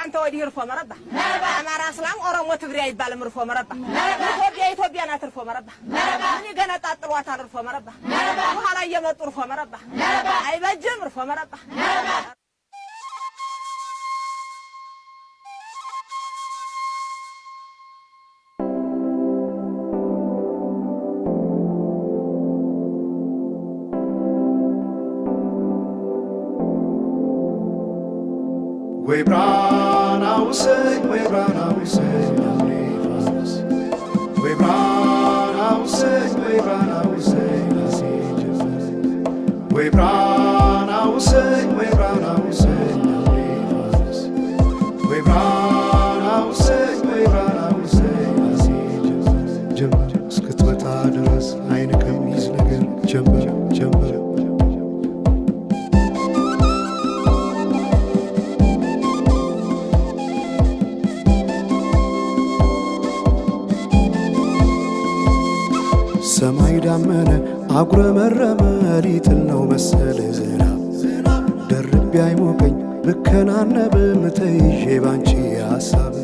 አንተ ወዲህ ርፎ መረባ አማራ እስላም ኦሮሞ ትግሬ አይባልም ርፎ መረባ ኢትዮጵያ ናት ርፎ መረባ እኔ ገና ጣጥሏታል ርፎ መረባ በኋላ እየመጡ ርፎ መረባ አይበጅም ርፎ መረባ We brought our say, we brought our say, we brought our say, we brought our say, we brought our say, we brought our say, we brought our say, we brought our say, jump, skut with others, I come easy again, jump. ሰማይ ዳመነ አጉረመረመ ሊጥል ነው መሰለ ዝናብ ደርቤ አይሞቀኝ ብከናነብ ምተይዤ ባንቺ ሐሳብ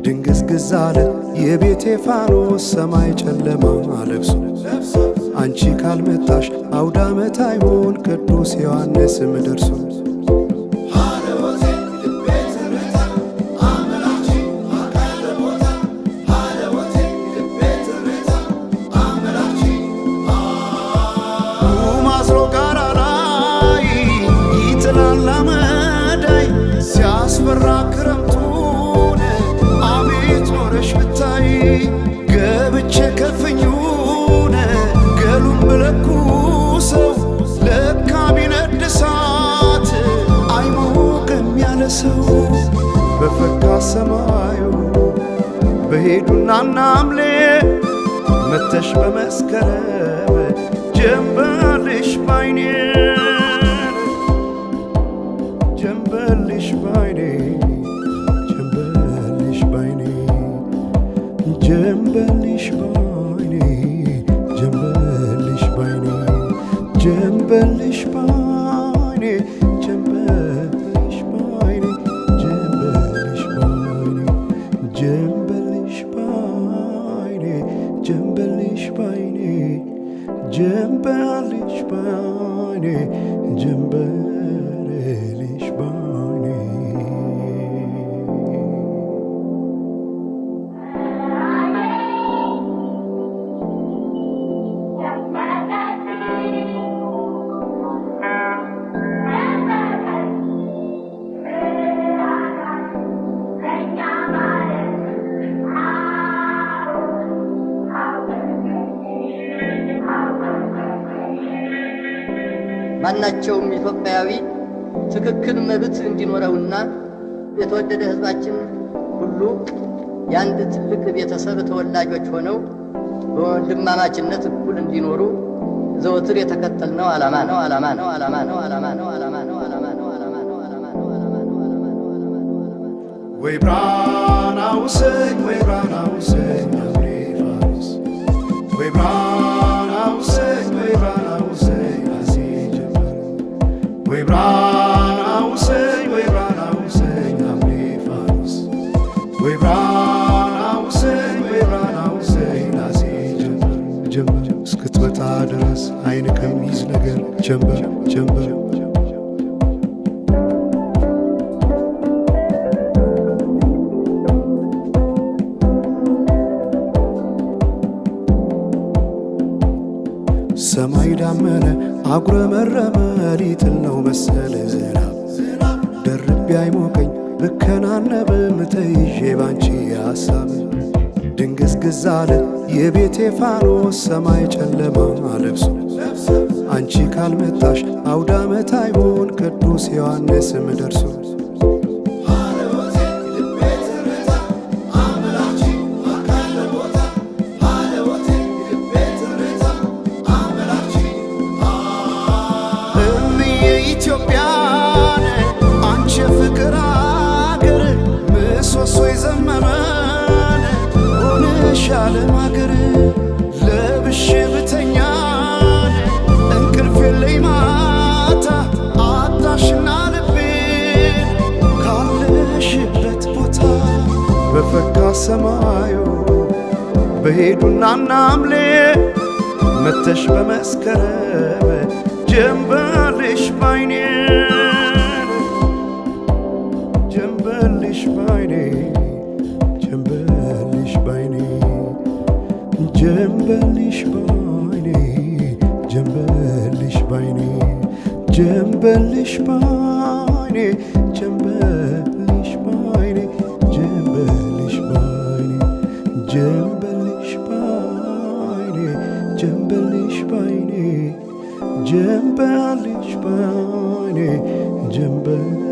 ድንግዝግዝ አለ የቤቴ ፋኖስ ሰማይ ጨለማ ለብሶ አንቺ ካልመጣሽ አውደ ዓመት አይሆን ቅዱስ ዮሐንስም ደርሶ ክረምቱን አቤት ኖረሽ ብታይ ገብቼ ከፍኙን ገሉን ብለኩሰው ለካ ቢነድ እሳት አይሞቅም ያለ ሰው በፈካ ሰማዩ በሄዱና ናምሌ መተሽ በመስከረም ጀንበልሽ ባይኔ ጀንበልሽ ባይኔ ጀንበልሽ ባይኔ ጀንበልሽ ባይኔ ጀንበልሽ ባይኔ ጀንበልሽ ባይኔ ጀንበልሽ ባይኔ ጀንበልሽ ባይኔ ጀንበልሽ ባይኔ ጀንበልሽ ባይኔ ጀንበልሽ ባይኔ ጀንበልሽ ባይኔ ማናቸውም ኢትዮጵያዊ ትክክል መብት እንዲኖረውና የተወደደ ሕዝባችን ሁሉ የአንድ ትልቅ ቤተሰብ ተወላጆች ሆነው በወንድማማችነት እኩል እንዲኖሩ ዘወትር የተከተልነው ዓላማ ነው። We brought our say, we brought our say, we brought our say, we brought our say. We brought our say, we brought our say, we brought our say, we brought our say, ጀምበር እስክትመጣ ድረስ አይን ከሚይዝ ነገር ጀምበር ሰማይ ዳመነ አጉረመረመ ሊጥል ነው መሰለ ዝናብ ደርቤ አይሞቀኝ ብከናነብ ምተይዤ ባንቺ ሐሳብ ድንግዝግዝ አለ የቤቴ ፋኖስ ሰማይ ጨለማ ለብሶ አንቺ ካልመጣሽ አውደ ዓመት አይሆን ቅዱስ ዮሐንስም ደርሶ ኢትዮጵያን አንቺ ፍቅር አገር ምሰሶ የዘመመን ሆነሻል ማገር ለብሼ ብተኛን እንቅልፍ የለኝ ማታ አጣሽና ልቤን ካለሽ በሰማዩ በሄዱና ናምሌ መተሽ በመስከረም ጀንበልሽ ባይኔ ጀንበልሽ ባይኔ ጀንበልሽ ባይኔ ጀንበልሽ ባይኔ ጀንበልሽ ባይኔ ጀንበልሽ ባይኔ ጀንበልሽ ባይኔ ጀንበልሽ ባይኔ ጀንበልሽ ባይኔ ጀንበልሽ ባይኔ ጀንበልሽ ባይኔ ጀንበል